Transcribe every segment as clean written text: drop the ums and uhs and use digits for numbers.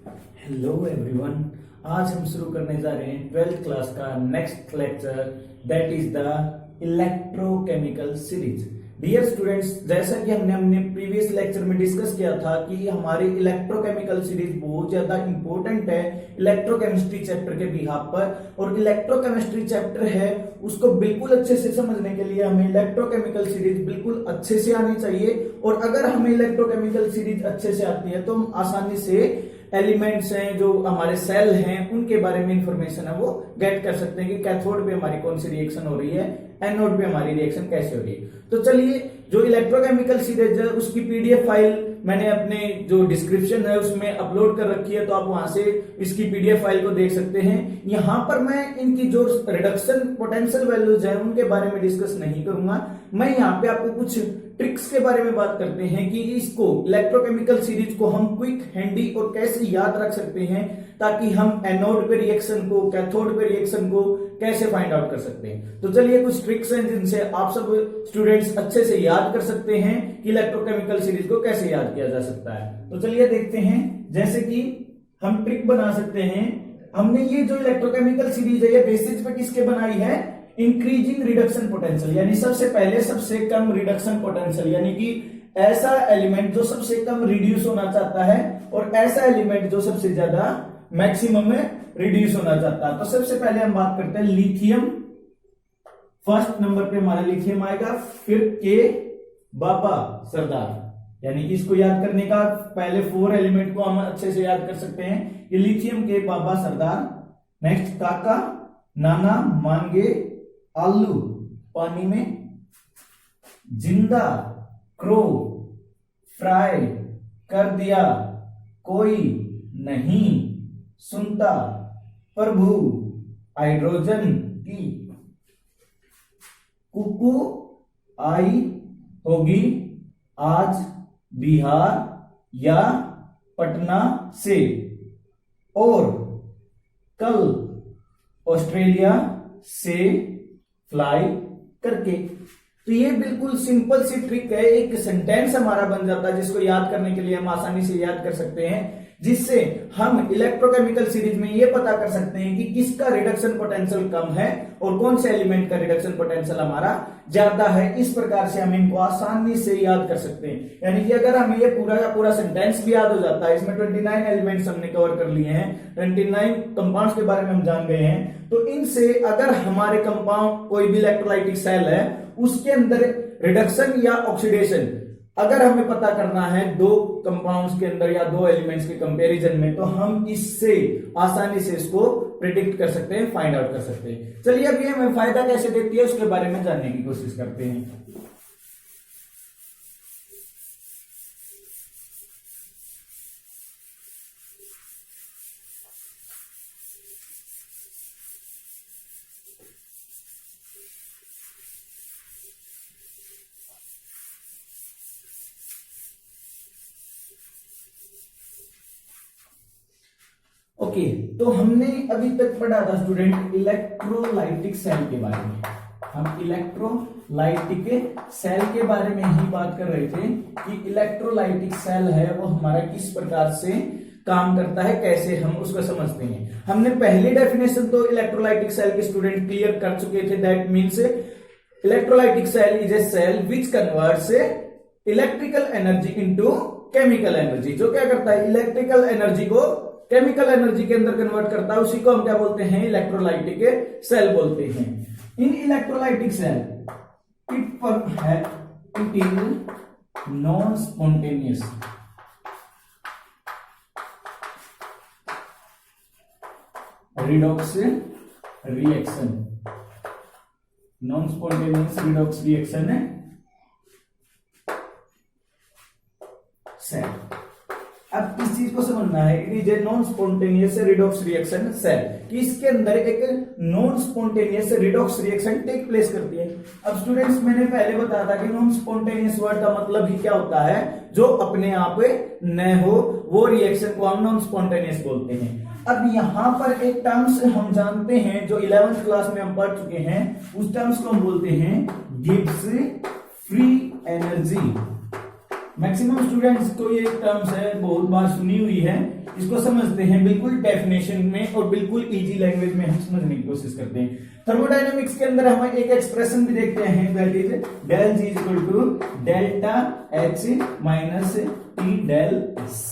Hello everyone. आज हम शुरू करने जा रहे हैं 12th क्लास का next lecture, that is the electrochemical series. Dear students, जैसा कि हमने प्रीवियस लेक्चर में डिस्कस किया था कि हमारी इलेक्ट्रोकेमिकल सीरीज बहुत ज्यादा इंपॉर्टेंट है इलेक्ट्रोकेमिस्ट्री चैप्टर के बिहाफ पर, और इलेक्ट्रोकेमिस्ट्री चैप्टर है उसको बिल्कुल अच्छे से समझने के लिए हमें इलेक्ट्रोकेमिकल सीरीज बिल्कुल अच्छे से आनी चाहिए। और अगर हमें इलेक्ट्रोकेमिकल सीरीज अच्छे से आती है तो हम आसानी से एलिमेंट्स हैं जो हमारे सेल हैं उनके बारे में इंफॉर्मेशन है वो गेट कर सकते हैं कि कैथोड पे हमारी कौन सी रिएक्शन हो रही है, एनोड पे हमारी रिएक्शन कैसे हो रही है। तो चलिए, जो इलेक्ट्रोकेमिकल सीरीज है उसकी पीडीएफ फाइल मैंने अपने जो डिस्क्रिप्शन है उसमें अपलोड कर रखी है, तो आप वहां से इसकी पीडीएफ फाइल को देख सकते हैं। यहां पर मैं इनकी जो रिडक्शन पोटेंशियल वैल्यूज है उनके बारे में डिस्कस नहीं करूंगा। मैं यहाँ पे आपको कुछ ट्रिक्स के बारे में बात करते हैं कि इसको इलेक्ट्रोकेमिकल सीरीज को हम क्विक, हैंडी और कैसे याद रख सकते हैं ताकि हम एनोड पे रिएक्शन को, कैथोड पे रिएक्शन को कैसे फाइंड आउट कर सकते हैं। तो चलिए, कुछ ट्रिक्स हैं जिनसे आप सब स्टूडेंट्स अच्छे से याद कर सकते हैं कि इलेक्ट्रोकेमिकल सीरीज को कैसे याद किया जा सकता है। तो चलिए देखते हैं। जैसे कि हम ट्रिक बना सकते हैं, हमने ये जो इलेक्ट्रोकेमिकल सीरीज है ये बेसिस पे किसके बनाई है, इंक्रीजिंग रिडक्शन पोटेंशियल, यानी सबसे पहले सबसे कम रिडक्शन पोटेंशियल, यानी कि ऐसा एलिमेंट जो सबसे कम रिड्यूस होना चाहता है और ऐसा एलिमेंट जो सबसे ज्यादा मैक्सिमम में रिड्यूस होना चाहता है। तो सबसे पहले हम बात करते हैं लिथियम। फर्स्ट नंबर पे हमारा लिथियम आएगा, फिर के बाबा सरदार, यानी कि इसको याद करने का पहले 4 एलिमेंट को हम अच्छे से याद कर सकते हैं। ये लिथियम, के बाबा सरदार। नेक्स्ट काका, नाना, मांगे, आलू पानी में, जिंदा, क्रो, फ्राई कर दिया, कोई नहीं सुनता, प्रभु, हाइड्रोजन की, कुकू आई होगी आज बिहार या पटना से, और कल ऑस्ट्रेलिया से फ्लाई करके। तो ये बिल्कुल सिंपल सी ट्रिक है, एक सेंटेंस हमारा बन जाता है जिसको याद करने के लिए हम आसानी से याद कर सकते हैं, जिससे हम इलेक्ट्रोकेमिकल सीरीज में ये पता कर सकते हैं कि किसका रिडक्शन पोटेंशियल कम है और कौन से एलिमेंट का रिडक्शन पोटेंशियल हमारा ज्यादा है। इस प्रकार से हम इनको आसानी से याद कर सकते हैं। यानी कि अगर हमें ये पूरा का पूरा सेंटेंस भी याद हो जाता है, इसमें 29 एलिमेंट्स हमने कवर कर लिए हैं, 29 कंपाउंड्स के बारे में हम जान गए हैं, तो इनसे अगर हमारे कंपाउंड कोई भी इलेक्ट्रोलाइटिक सेल है उसके अंदर रिडक्शन या ऑक्सीडेशन अगर हमें पता करना है 2 कंपाउंड्स के अंदर या 2 एलिमेंट्स के कंपैरिजन में, तो हम इससे आसानी से इसको प्रिडिक्ट कर सकते हैं, फाइंड आउट कर सकते हैं। चलिए, अब ये हमें फायदा कैसे देती है उसके बारे में जानने की कोशिश करते हैं। ओके, तो हमने अभी तक पढ़ा था स्टूडेंट इलेक्ट्रोलाइटिक सेल के बारे में। हम इलेक्ट्रोलाइटिक सेल के बारे में ही बात कर रहे थे कि इलेक्ट्रोलाइटिक सेल है वो हमारा किस प्रकार से काम करता है, कैसे हम उसको समझते हैं। हमने पहली डेफिनेशन तो इलेक्ट्रोलाइटिक सेल के स्टूडेंट क्लियर कर चुके थे, that means electrolytic cell is a cell which converts electrical energy into chemical energy. जो क्या करता है, इलेक्ट्रिकल एनर्जी को केमिकल एनर्जी के अंदर कन्वर्ट करता है, उसी को हम क्या बोलते हैं, इलेक्ट्रोलाइटिक सेल बोलते हैं। In electrolytic cell it is non spontaneous redox reaction, non spontaneous redox reaction है सेल। अब इस चीज को समझना है, it is a non spontaneous redox reaction cell, कि इसके अंदर एक non spontaneous redox reaction take place करती है। अब स्टूडेंट्स, मैंने पहले बताया था कि नॉन स्पॉन्टेनियस वर्ड का मतलब ही क्या होता है, जो अपने आप न हो वो रिएक्शन को हम नॉन स्पॉन्टेनियस बोलते हैं। अब यहां पर एक टर्म्स हम जानते हैं जो 11th क्लास में हम पढ़ चुके हैं, उस टर्म्स को हम बोलते हैं Gibbs free energy maximum students को ये टर्म्स है बहुत बार सुनी हुई है, इसको समझते हैं बिल्कुल डेफिनेशन में और बिल्कुल इजी लैंग्वेज में हम समझने की कोशिश करते हैं। थर्मोडायनेमिक्स के अंदर हम एक एक्सप्रेशन भी देखते हैं, that is del G equal to delta H minus T del S.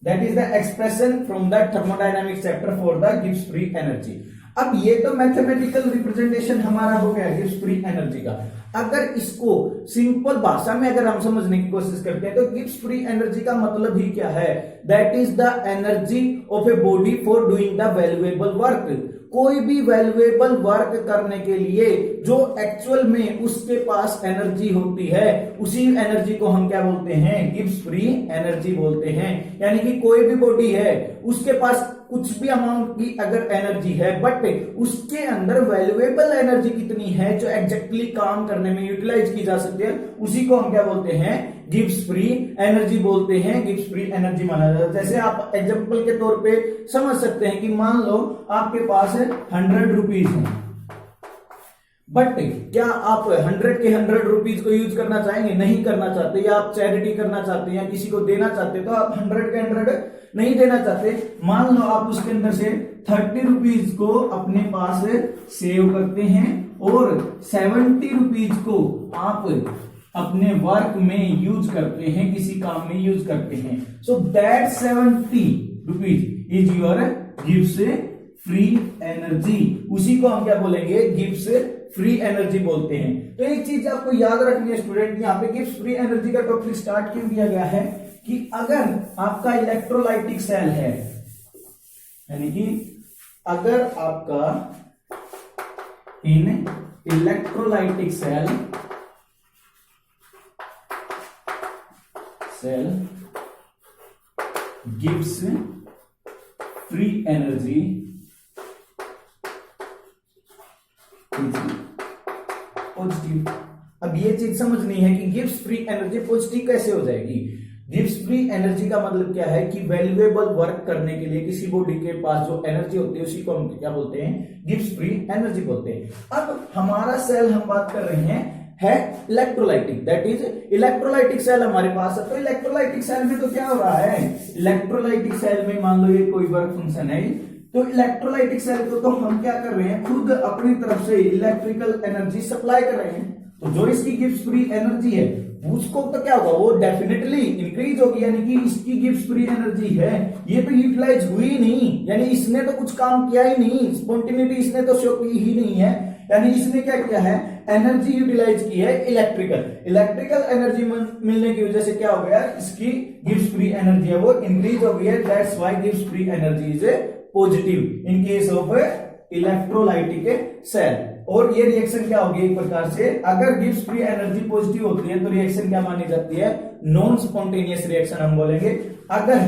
That is the expression from the thermodynamics chapter for the Gibbs free energy. अब ये तो मैथमेटिकल रिप्रेजेंटेशन हमारा हो गया गिब्स फ्री एनर्जी का। अगर इसको सिंपल भाषा में अगर हम समझने की कोशिश करते हैं तो गिब्स फ्री एनर्जी का मतलब ही क्या है, that is the energy of a body for doing the valuable work. कोई भी वैल्यूएबल वर्क करने के लिए जो एक्चुअल में उसके पास एनर्जी होती है उसी एनर्जी को हम क्या बोलते हैं, गिब्स फ्री एनर्जी बोलते हैं। यानी कि कोई भी बॉडी है उसके पास कुछ भी अमाउंट की अगर एनर्जी है बट उसके अंदर वैल्यूएबल एनर्जी कितनी है जो एग्जैक्टली काम करने में यूटिलाइज की जा सकती है, उसी को हम क्या बोलते हैं, गिब्स फ्री एनर्जी बोलते हैं। गिब्स फ्री एनर्जी माना जाता है। जैसे आप एग्जांपल के तौर पे समझ सकते हैं कि मान लो आपके पास 100 रुपीज है, बट क्या आप 100 के 100 रुपीज को यूज करना चाहेंगे, नहीं करना चाहते, या आप चैरिटी करना चाहते हैं या किसी को देना चाहते हैं, तो आप 100 के 100 नहीं देना चाहते। मान लो आप उसके अंदर से 30 रुपीज को अपने पास सेव करते हैं और 70 रुपीज को आप अपने वर्क में यूज करते हैं, किसी काम में यूज करते हैं। So that 70 rupees is your Gibbs free energy. उसी को हम क्या बोलेंगे, गिब्स फ्री एनर्जी बोलते हैं। तो एक चीज आपको याद रखनी है स्टूडेंट, यहाँ पे गिब्स फ्री एनर्जी का टॉपिक स्टार्ट क्यों किया गया है कि अगर आपका इलेक्ट्रोलाइटिक सेल है, यानी कि अगर आपका in electrolytic cell gives free energy positive. अब ये चीज समझनी है कि गिब्स फ्री एनर्जी पॉजिटिव कैसे हो जाएगी। गिब्स फ्री एनर्जी का मतलब क्या है कि वैल्यूएबल वर्क करने के लिए किसी बॉडी के पास जो एनर्जी होती है उसी को हम क्या बोलते हैं, गिब्स फ्री एनर्जी बोलते हैं। अब हमारा सेल हम बात कर रहे हैं है electrolytic, that is electrolytic cell हमारे पास है। तो इलेक्ट्रोलाइटिक सेल में तो क्या हो रहा है, इलेक्ट्रोलाइटिक सेल में मान लो ये कोई वर्क फंक्शन है, तो इलेक्ट्रोलाइटिक सेल को तो हम क्या कर रहे हैं, खुद अपनी तरफ से इलेक्ट्रिकल एनर्जी सप्लाई कर रहे हैं। तो जो इसकी गिब्स फ्री एनर्जी है उसको तो क्या होगा, वो डेफिनेटली इंक्रीज होगी। यानी कि इसकी गिब्स फ्री एनर्जी है ये तो यूटिलाइज हुई नहीं, यानी इसने तो कुछ काम किया ही नहीं, स्पॉन्टेनिटी इसने तो शो की ही नहीं है। यानी इसने क्या किया है, एनर्जी यूटिलाइज की है इलेक्ट्रिकल एनर्जी मिलने की वजह से क्या हो गया, इसकी गिब्स फ्री एनर्जी है वो इंक्रीज हो गई है। That's why Gibbs free energy is positive in case of electrolytic cell. और ये रिएक्शन क्या होगी, एक प्रकार से अगर गिब्स फ्री एनर्जी पॉजिटिव होती है तो रिएक्शन क्या मानी जाती है, नॉन स्पॉन्टेनियस रिएक्शन हम बोलेंगे। अगर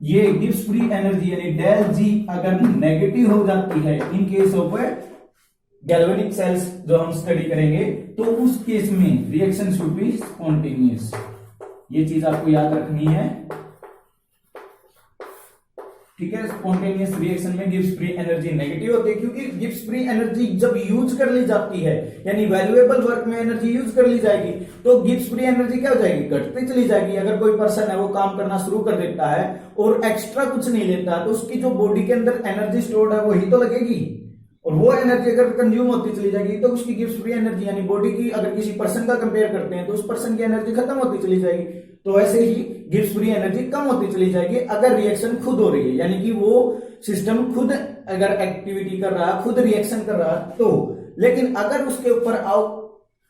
ये गिब्स फ्री एनर्जी यानी डेल जी अगर नेगेटिव हो जाती है in case of galvanic cells जो हम स्टडी करेंगे, तो उस केस में रिएक्शन शुड बी स्पॉन्टेनियस। ये चीज आपको याद रखनी है, ठीक है। स्पॉन्टेनियस रिएक्शन में गिब्स फ्री एनर्जी नेगेटिव होती है, क्योंकि गिब्स फ्री एनर्जी जब यूज कर ली जाती है यानी वैल्यूएबल वर्क में एनर्जी यूज कर ली जाएगी तो गिब्स फ्री एनर्जी क्या हो जाएगी, घटती चली जाएगी। अगर कोई पर्सन है वो काम करना शुरू कर देता है और एक्स्ट्रा कुछ नहीं लेता तो उसकी जो बॉडी के अंदर एनर्जी स्टोर्ड है वही तो लगेगी, और वो एनर्जी अगर कंज्यूम होती चली जाएगी तो उसकी गिब्स फ्री एनर्जी यानी बॉडी की अगर किसी पर्सन का कंपेयर करते हैं तो उस पर्सन की एनर्जी खत्म होती चली जाएगी। तो वैसे ही गिब्स फ्री एनर्जी कम होती चली जाएगी अगर रिएक्शन खुद हो रही है, यानी कि वो सिस्टम खुद अगर एक्टिविटी कर रहा है, खुद रिएक्शन कर रहा है तो। लेकिन अगर उसके ऊपर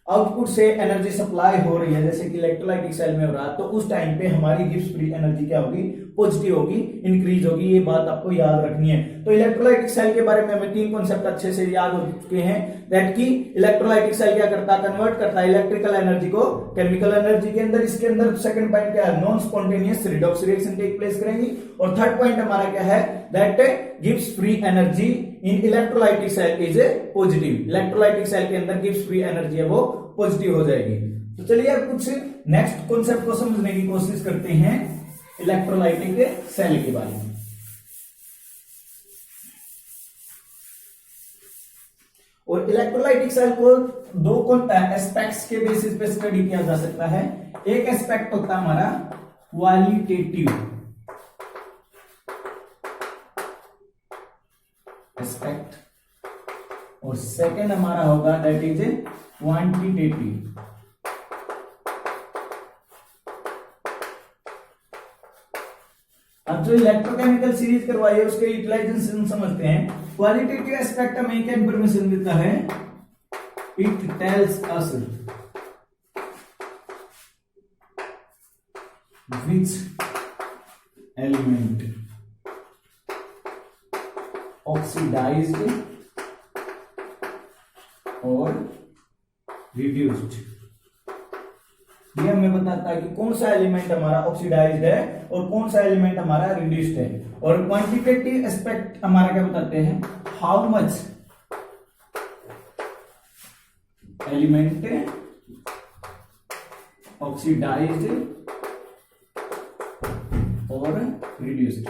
आउटपुट से एनर्जी सप्लाई हो रही है जैसे कि इलेक्ट्रोलाइटिक सेल में हो रहा है, तो उस टाइम पे हमारी गिब्स फ्री एनर्जी क्या होगी, पॉजिटिव होगी, इंक्रीज होगी। ये बात आपको याद रखनी है। तो इलेक्ट्रोलाइटिक सेल के बारे में हमें 3 कॉन्सेप्ट अच्छे से याद हो चुके हैं, दैट की इलेक्ट्रोलाइटिक सेल क्या करता है, कन्वर्ट करता है इलेक्ट्रिकल एनर्जी को केमिकल एनर्जी के अंदर। इसके अंदर सेकंड पॉइंट क्या है, non spontaneous redox reaction take place करेंगी। और थर्ड पॉइंट हमारा क्या है, that Gibbs free energy in electrolytic cell is positive. Electrolytic cell के अंदर गिब्स फ्री एनर्जी है वो पॉजिटिव हो जाएगी। तो चलिए अब कुछ नेक्स्ट कॉन्सेप्ट को समझने की कोशिश करते हैं इलेक्ट्रोलाइटिक सेल के बारे में। और इलेक्ट्रोलाइटिक सेल को दो एस्पेक्ट्स के बेसिस पे स्टडी किया जा सकता है। एक एस्पेक्ट होता है हमारा क्वालिटेटिव एस्पेक्ट, और सेकंड हमारा होगा दैट इज क्वांटिटेटिव। अब जो इलेक्ट्रोकेमिकल सीरीज करवाई है उसके यूटिलाइजेशन समझते हैं। क्वालिटेटिव एस्पेक्ट हमें क्या इंफॉर्मेशन देता है? It tells us which element oxidized और reduced। ये हमें बताता है कि कौन सा एलिमेंट हमारा ऑक्सीडाइज्ड है और कौन सा एलिमेंट हमारा रिड्यूस्ड है। और क्वांटिटेटिव एस्पेक्ट हमारा क्या बताते हैं? हाउ मच एलिमेंट ऑक्सीडाइज्ड और रिड्यूस्ड।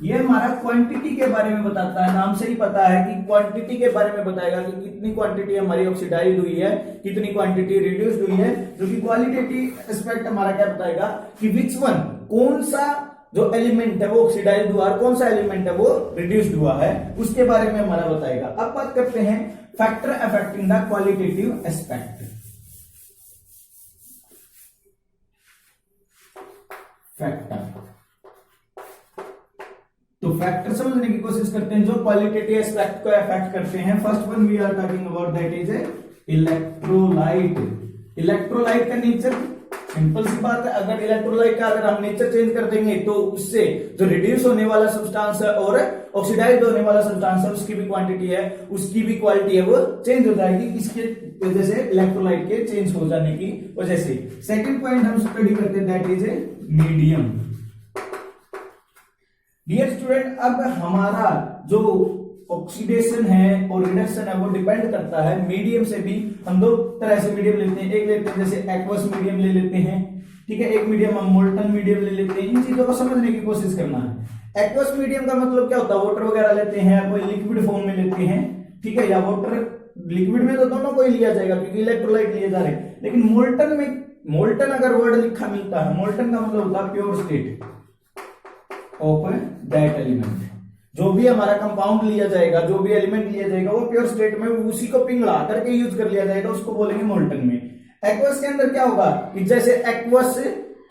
ये हमारा क्वांटिटी के बारे में बताता है। नाम से ही पता है कि क्वांटिटी के बारे में बताएगा कि कितनी क्वांटिटी हमारी ऑक्सीडाइज हुई है, कितनी क्वांटिटी रिड्यूस्ड हुई है। जो कि क्वालिटेटिव एस्पेक्ट हमारा क्या बताएगा कि विच वन, कौन सा जो एलिमेंट है वो ऑक्सीडाइज हुआ और कौन सा एलिमेंट है वो रिड्यूस्ड हुआ है, उसके बारे में हमारा बताएगा। अब बात करते हैं factor affecting the qualitative aspect. Factor, तो फैक्टर समझने की कोशिश करते हैं जो क्वालिटेटिव एस्पेक्ट को अफेक्ट करते हैं। First one we are talking about that is electrolyte. Electrolyte का नेचर सिंपल सी बात है, अगर इलेक्ट्रोलाइट का अगर हम नेचर चेंज कर देंगे तो उससे जो रिड्यूस होने वाला सब्सटेंस है और ऑक्सीडाइज होने वाला सब्सटेंस है उसकी भी क्वांटिटी है, उसकी भी क्वालिटी है, वो चेंज हो जाएगी। इसके वजह से इलेक्ट्रोलाइट के चेंज हो जाने की वजह से। सेकंड पॉइंट हम स्टडी करते हैं that is medium. Dear student, अब हमारा जो ऑक्सीडेशन है और रिडक्शन है वो डिपेंड करता है मीडियम से भी। हम दो तरह से मीडियम लेते हैं, एक लेते हैं जैसे एक्वस मीडियम ले लेते हैं, ठीक है, एक मीडियम हम मोल्टन मीडियम ले लेते हैं। इन चीजों को समझने की कोशिश करना है। एक्वस मीडियम का मतलब क्या होता है? वाटर वगैरह लेते हैं, कोई लिक्विड फॉर्म में लेते हैं, ठीक है, या वाटर लिक्विड में तो दोनों को ही लिया जाएगा क्योंकि इलेक्ट्रोलाइट लिए जा रहे हैं। लेकिन मोल्टन में, मोल्टन अगर वर्ड लिखा मिलता है, मोल्टन का मतलब होता है pure state of that element. जो भी हमारा कंपाउंड लिया जाएगा, जो भी एलिमेंट लिया जाएगा वो प्योर स्टेट में उसी को पिघला करके यूज कर लिया जाएगा, उसको बोलेंगे मोल्टन में। एक्वस के अंदर क्या होगा कि जैसे एक्वस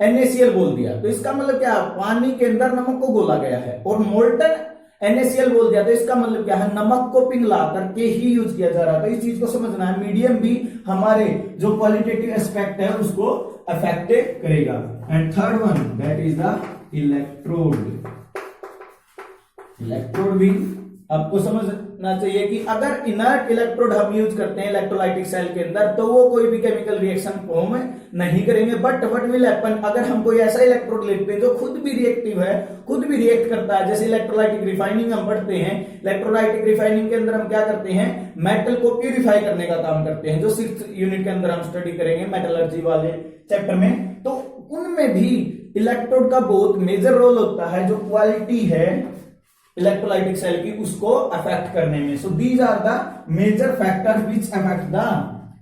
NaCl बोल दिया तो इसका मतलब क्या? पानी के अंदर नमक को घोला गया है। और मोल्टन NaCl बोल दिया तो इसका मतलब क्या है? नमक को पिघला करके ही यूज किया जा रहा है। तो इस चीज को समझना है। मीडियम भी हमारे जो क्वालिटेटिव एस्पेक्ट है उसको अफेक्ट करेगा। And third one that is the electrode. Electrode भी आपको समझना चाहिए कि अगर इनर्ट इलेक्ट्रोड हम यूज करते हैं इलेक्ट्रोलाइटिक सेल के अंदर तो वो कोई भी केमिकल रिएक्शन फॉर्म नहीं करेंगे। बट व्हाट विल हैपन, अगर हम कोई ऐसा इलेक्ट्रोड लेते हैं जो खुद भी रिएक्टिव है, खुद भी रिएक्ट करता है, जैसे इलेक्ट्रोलाइटिक रिफाइनिंग हम पढ़ते हैं। इलेक्ट्रोलाइटिक रिफाइनिंग के अंदर हम क्या करते हैं? मेटल को प्यूरिफाई करने का काम करते हैं, जो 6th यूनिट के अंदर हम स्टडी करेंगे मेटलर्जी वाले चैप्टर में। तो उनमें भी इलेक्ट्रोड का बहुत मेजर रोल होता है। जो क्वालिटी है इलेक्ट्रोलाइटिक सेल की उसको अफेक्ट करने में। So these are the major factors which affect the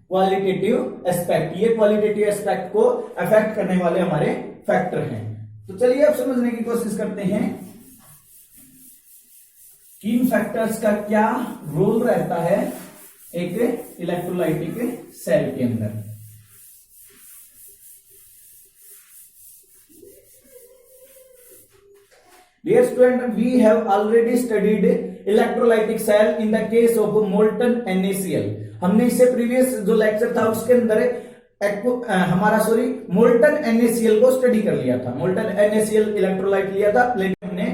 qualitative aspect. ये क्वालिटेटिव एस्पेक्ट को अफेक्ट करने वाले हमारे फैक्टर हैं। तो चलिए अब समझने की कोशिश करते हैं कि इन फैक्टर्स का क्या रोल रहता है एक इलेक्ट्रोलाइटिक सेल के अंदर। Dear student, we have already studied electrolytic cell in the case of molten NaCl. हमने इससे प्रीवियस जो लेक्चर था उसके अंदर मोल्टन NaCl को स्टडी कर लिया था। मोल्टन NaCl इलेक्ट्रोलाइट लिया था, लेकिन हमने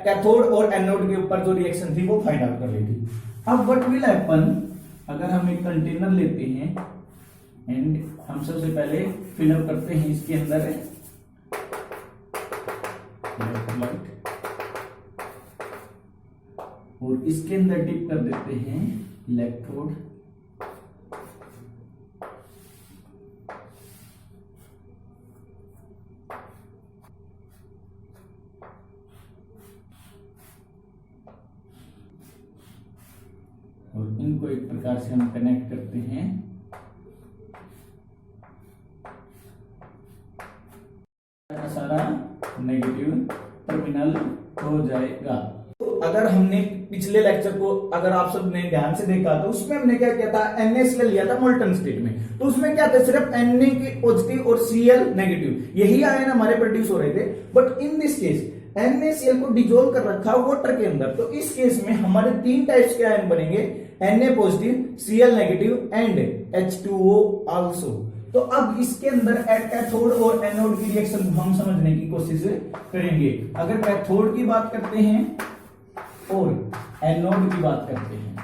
कैथोड और एनोड के ऊपर जो रिएक्शन थी वो फाइंड आउट कर ली थी। अब व्हाट विल हैपन, अगर हम एक कंटेनर लेते हैं एंड हम सबसे पहले फिलअप करते हैं इसके अंदर इलेक्ट्रोलाइट और इसके अंदर डिप कर देते हैं इलेक्ट्रोड। और इनको एक प्रकार से हम कनेक्ट करते हैं। सारा नेगेटिव टर्मिनल हो जाएगा। तो अगर हमने पिछले लेक्चर को अगर आप सब ने ध्यान से देखा तो उसमें हमने क्या किया था, NaCl लिया था मोल्टन स्टेट में। तो उसमें क्या था, सिर्फ Na के पॉजिटिव और Cl नेगेटिव यही आयन हमारे प्रोड्यूस हो रहे थे। But in this case NaCl को डिजोल्व कर रखा वाटर के अंदर। तो इस केस में हमारे 3 टाइप्स के आयन बनेंगे, Na positive, Cl negative and H2O also. तो अब इसके अंदर कैथोड और एनोड की रिएक्शन हम समझने की कोशिश करेंगे। अगर कैथोड की बात करते हैं और एनोड की बात करते हैं,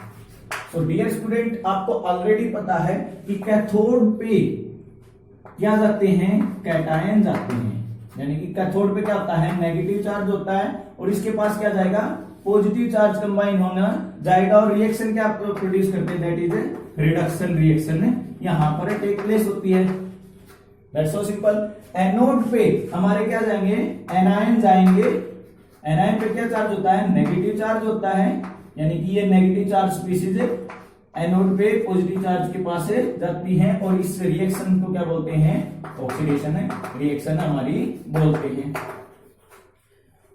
तो डियर स्टूडेंट आपको ऑलरेडी पता है कि कैथोड पे क्या जाते हैं, कैटायन जाते हैं। यानी कि कैथोड पे क्या होता है, नेगेटिव चार्ज होता है और इसके पास क्या जाएगा, पॉजिटिव चार्ज कंबाइन होना जाएगा और रिएक्शन क्या प्रोड्यूस करते हैं, दैट इज रिडक्शन रिएक्शन यहां पर टेक प्लेस होती है। That's so simple. एनोड पे हमारे क्या जाएंगे, एनायन जाएंगे। एनायन पे क्या चार्ज होता है, नेगेटिव चार्ज होता है। यानी कि ये नेगेटिव चार्ज स्पीशीज एनोड पे पॉजिटिव चार्ज के पास जाती हैं और इस रिएक्शन को क्या बोलते हैं, ऑक्सीडेशन रिएक्शन हमारी बोलते हैं।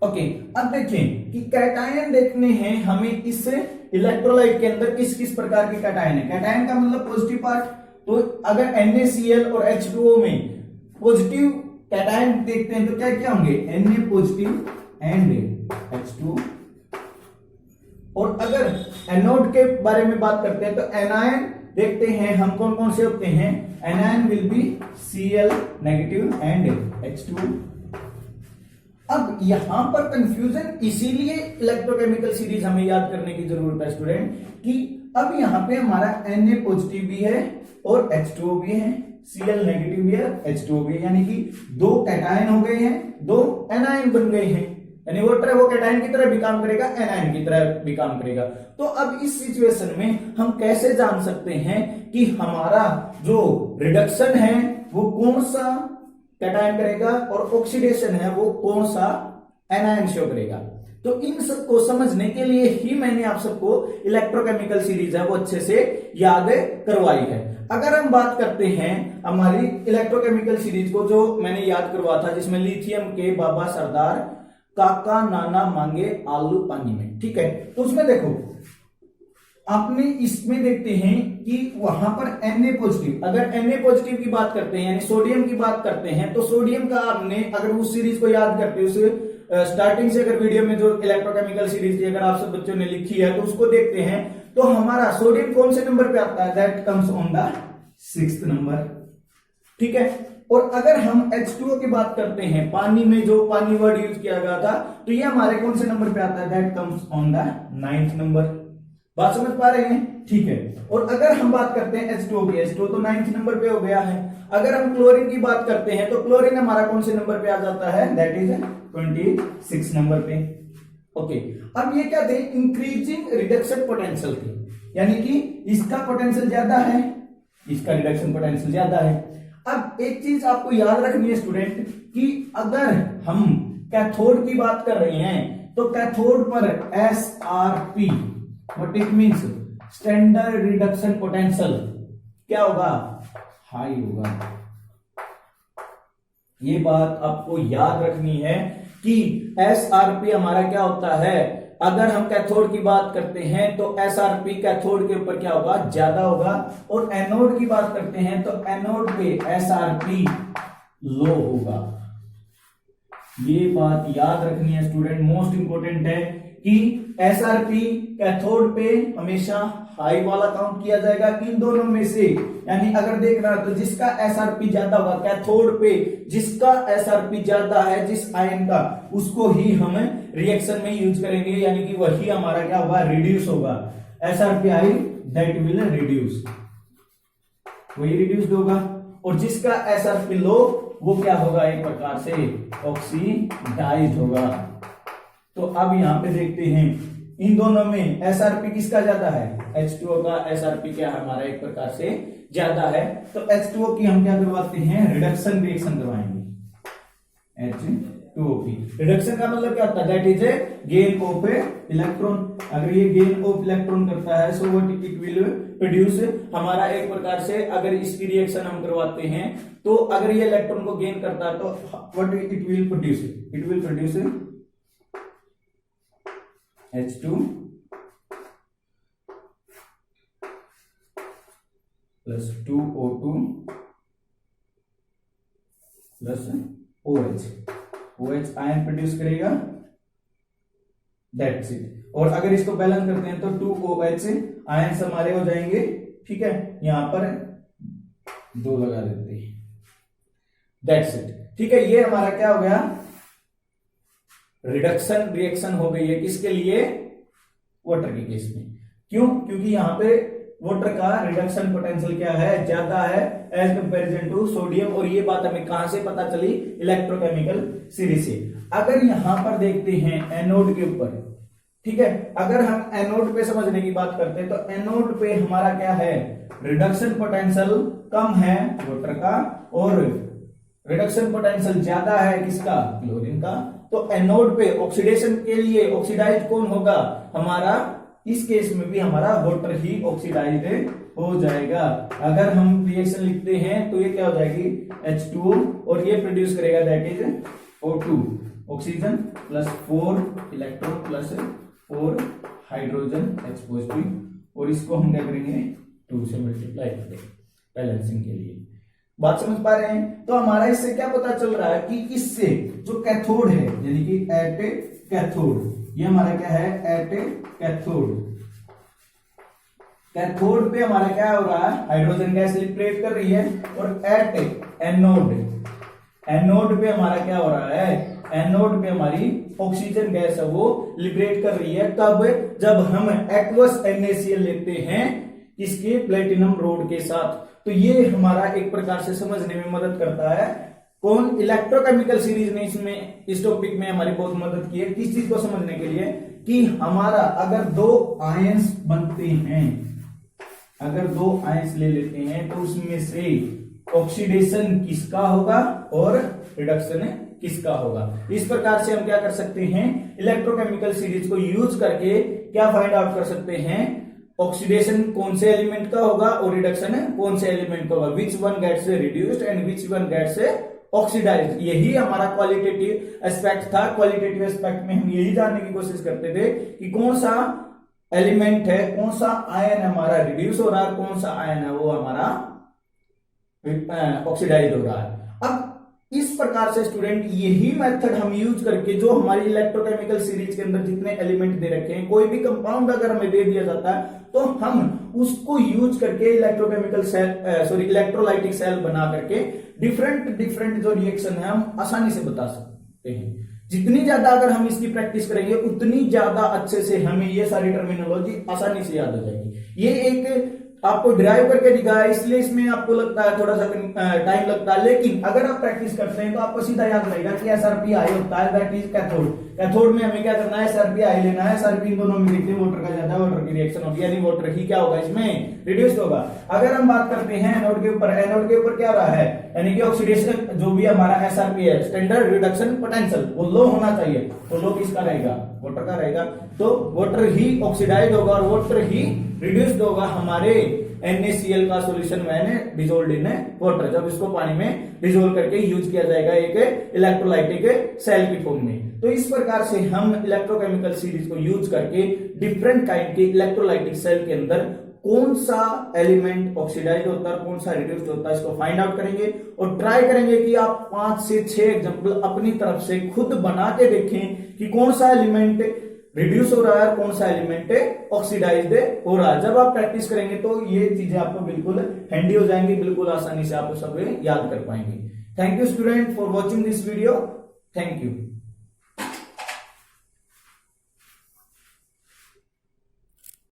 ओके, अब देखें कि कैटायन देखने हैं हमें इस इलेक्ट्रोलाइट के अंदर किस किस प्रकार के कैटायन है। कैटायन का मतलब पॉजिटिव पार्ट। तो अगर NaCl और H2O में पॉजिटिव कैटायन देखते हैं तो क्या क्या होंगे, Na पॉजिटिव एंड H2। और अगर एनोड के बारे में बात करते हैं तो एनायन देखते हैं हम कौन कौन से होते हैं, anion will be Cl negative and H2। अब यहां पर कंफ्यूजन इसीलिए इलेक्ट्रोकेमिकल सीरीज हमें याद करने की जरूरत है स्टूडेंट, कि अब यहां पे हमारा Na पॉजिटिव भी है और H2O भी है, Cl नेगेटिव भी है, H2O भी है। यानी कि 2 कैटायन हो गए हैं, 2 एनायन बन गए हैं। यानी वो कैटायन की तरह भी काम करेगा, एनायन की तरह भी काम करेगा। तो अब इस सिचुएशन में हम कैसे जान सकते हैं कि हमारा जो रिडक्शन है वो कौन सा कैटायन करेगा और ऑक्सीडेशन है वो कौन सा एनायन शो करेगा। तो इन सब को समझने के लिए ही मैंने आप सबको इलेक्ट्रोकेमिकल सीरीज है वो अच्छे से याद करवाई है। अगर हम बात करते हैं हमारी इलेक्ट्रोकेमिकल सीरीज को जो मैंने याद करवा था, जिसमें लिथियम के बाबा सरदार काका नाना मांगे आलू पानी में, ठीक है। तो उसमें देखो आपने इसमें देखते हैं कि वहां पर Na पॉजिटिव, अगर Na पॉजिटिव की बात करते हैं यानी सोडियम की बात करते हैं, तो सोडियम का आपने अगर उस सीरीज को याद करते उस स्टार्टिंग से अगर वीडियो में जो इलेक्ट्रोकेमिकल सीरीज थी अगर आप सब बच्चों ने लिखी है तो उसको देखते हैं, तो हमारा सोडियम कौन से नंबर पे आता है, that comes on the 6th number, ठीक है। और अगर हम H2O की बात करते हैं, पानी में जो पानी वर्ड यूज किया गया था, तो ये हमारे कौन से नंबर पे आता है, that comes on the 9th number. बात समझ पा रहे हैं, ठीक है। और अगर हम बात करते हैं H2O की, H2O तो 9th नंबर पे हो गया है। अगर हम क्लोरीन की बात करते हैं तो क्लोरीन हमारा कौन से नंबर पे आ जाता है, दैट इज 26 नंबर पे। ओके, अब ये क्या थे, इंक्रीजिंग रिडक्शन पोटेंशियल थे, यानी कि इसका पोटेंशियल ज्यादा है, इसका रिडक्शन पोटेंशियल ज्यादा है। अब एक चीज आपको याद रखनी है स्टूडेंट कि अगर हम कैथोड की बात कर रहे हैं तो कैथोड पर SRP what it means, standard reduction potential क्या होगा, हाई होगा। ये बात आपको याद रखनी है कि SRP हमारा क्या होता है, अगर हम कैथोड की बात करते हैं तो SRP कैथोड के ऊपर क्या होगा, ज्यादा होगा। और एनोड की बात करते हैं तो एनोड पे SRP लो होगा। ये बात याद रखनी है स्टूडेंट, मोस्ट इंपोर्टेंट है कि SRP कैथोड पे हमेशा हाई वाला काउंट किया जाएगा। इन दोनों में से यानी अगर देखना तो जिसका SRP ज्यादा होगा कैथोड पे, जिसका SRP ज्यादा है जिस आयन का, उसको ही हम रिएक्शन में यूज करेंगे, यानी कि वही हमारा क्या होगा, रिड्यूस होगा। SRP high that will reduce, वही रिड्यूस्ड होगा। और जिसका SRP लो वो क्या होगा, एक प्रकार से ऑक्सीडाइज्ड होगा। तो अब यहां पे देखते हैं इन दोनों में SRP किसका ज्यादा है, H2O का SRP क्या हमारा एक प्रकार से ज्यादा है। तो H2O की हम क्या करवाते हैं, रिडक्शन रिएक्शन करवाएंगे, 2op। रिडक्शन का मतलब क्या होता है? That is a gain of A electron. अगर ये गेन ऑफ इलेक्ट्रॉन करता है so what it will produce. हमारा एक प्रकार से अगर इसकी रिएक्शन हम करवाते हैं तो अगर ये इलेक्ट्रॉन को गेन करता है तो what it will produce? It will produce H2 plus 2O2 plus OH। OH ion produce करेगा, दैट्स इट। और अगर इसको बैलेंस करते हैं तो 2OH आयन हमारे हो जाएंगे, ठीक है। यहां पर 2 लगा देते हैं, दैट्स इट, ठीक है। ये हमारा क्या हो गया? रिडक्शन रिएक्शन हो गई है। किसके लिए? वाटर के केस में। क्यों? क्योंकि यहां पे वाटर का रिडक्शन पोटेंशियल क्या है? ज्यादा है एज कंपेरिजन टू सोडियम। और ये बात हमें कहां से पता चली? इलेक्ट्रोकेमिकल सीरीज से। अगर यहां पर देखते हैं एनोड के ऊपर, ठीक है, अगर हम एनोड पे समझने की बात करते हैं तो एनोड पे हमारा क्या है? रिडक्शन पोटेंशियल कम है वाटर का और रिडक्शन पोटेंशियल ज्यादा है किसका? क्लोरीन का। तो एनोड पे ऑक्सीडेशन के लिए ऑक्सीडाइज कौन होगा? हमारा इस केस में भी हमारा वाटर ही ऑक्सीडाइज हो जाएगा। अगर हम रिएक्शन लिखते हैं तो ये क्या हो जाएगी? H2O और ये प्रोड्यूस करेगा that is O2, oxygen plus 4 electron plus 4 hydrogen H positive. और इसको हम क्या करेंगे? 2 से मल्टीप्लाई करेंगे बैलेंसिंग के लिए। बात समझ पा रहे हैं? तो हमारा इससे क्या पता चल रहा है कि इससे जो कैथोड है यानी कि एट कैथोड, ये हमारा क्या है? At cathode. कैथोड पे हमारा क्या हो रहा है? हाइड्रोजन गैस लिबरेट कर रही है। और एट एनोड, एनोड पे हमारा क्या हो रहा है? एनोड पे हमारी ऑक्सीजन गैस है वो लिबरेट कर रही है। कब? जब हम एक्वस NaCl लेते हैं किसके? प्लेटिनम रोड के साथ। तो ये हमारा एक प्रकार से समझने में मदद करता है। कौन? इलेक्ट्रोकेमिकल सीरीज ने इसमें इस टॉपिक में हमारी बहुत मदद की है। किस चीज को समझने के लिए? कि हमारा अगर 2 आयंस बनते हैं, अगर 2 आयंस ले लेते हैं तो उसमें से ऑक्सीडेशन किसका होगा और रिडक्शन किसका होगा। इस प्रकार से हम क्या कर सकते हैं? इलेक्ट्रोकेमिकल सीरीज को यूज करके क्या फाइंड आउट कर सकते हैं? ऑक्सीडेशन कौन से एलिमेंट का होगा और रिडक्शन कौन से एलिमेंट का होगा। Which one gets reduced and which one gets oxidised. यही हमारा क्वालिटेटिव एस्पेक्ट था। क्वालिटेटिव एस्पेक्ट में हम यही जानने की कोशिश करते थे कि कौन सा एलिमेंट है, कौन सा आयन हमारा रिड्यूस हो रहा है, कौन सा आयन है वो हमारा ऑक्सीडाइज हो रहा है। अब इस प्रकार से स्टूडेंट यही मेथड हम यूज करके जो हमारी इलेक्ट्रोकेमिकल सीरीज के अंदर जितने एलिमेंट दे रखे हैं, कोई भी कंपाउंड अगर हमें दे दिया जाता है तो हम उसको यूज करके इलेक्ट्रोकेमिकल सेल इलेक्ट्रोलाइटिक सेल बना करके डिफरेंट जो रिएक्शन है हम आसानी से बता सकते हैं। जितनी ज्यादा अगर हम इसकी प्रैक्टिस करेंगे उतनी ज्यादा अच्छे से हमें ये सारी टर्मिनोलॉजी आसानी से याद हो जाएगी। ये एक आपको ड्राइव करके दिखाया इसलिए इसमें आपको लगता है थोड़ा सा टाइम लगता है, लेकिन अगर आप प्रैक्टिस करते हैं तो आपको सीधा याद रहेगा कि SRP हाई होता है, दैट इज कैथोड। कैथोड में हमें क्या करना है? SRP हाई लेना है। SRP दोनों में देखते हैं वाटर का ज्यादा, वाटर की रिएक्शन होगी यानी वाटर ही क्या होगा? इसमें रिड्यूस होगा। अगर हम बात करते हैं एनोड के ऊपर, एनोड के ऊपर क्या रहा है? यानी कि ऑक्सीडेशन जो भी हमारा SRP है, स्टैंडर्ड रिडक्शन पोटेंशियल, वो लो होना चाहिए। तो लो किसका रहेगा? वाटर का रहेगा। तो वाटर ही ऑक्सीडाइज होगा और वाटर ही रिड्यूस्ड होगा हमारे NaCl का सॉल्यूशन में डिसोल्व इन वाटर, जब इसको पानी में डिसोल्व करके यूज किया जाएगा एक इलेक्ट्रोलाइटिक सेल की फॉर्म में। तो इस प्रकार से हम इलेक्ट्रोकेमिकल सीरीज को यूज करके डिफरेंट काइंड के इलेक्ट्रोलाइटिक सेल के अंदर कौन सा एलिमेंट ऑक्सीडाइज होता है, कौन सा रिड्यूस्ड होता है, इसको फाइंड आउट करेंगे और ट्राई करेंगे कि आप 5 से 6 एग्जांपल अपनी तरफ से खुद बना के देखें कि कौन सा एलिमेंट रिड्यूस हो रहा है, कौन सा एलिमेंट ऑक्सीडाइज्ड हो रहा है। जब आप प्रैक्टिस करेंगे तो ये चीजें आपको बिल्कुल हैंडी हो जाएंगी, बिल्कुल आसानी से आप सब याद कर पाएंगे। Thank you student for watching this video. Thank you.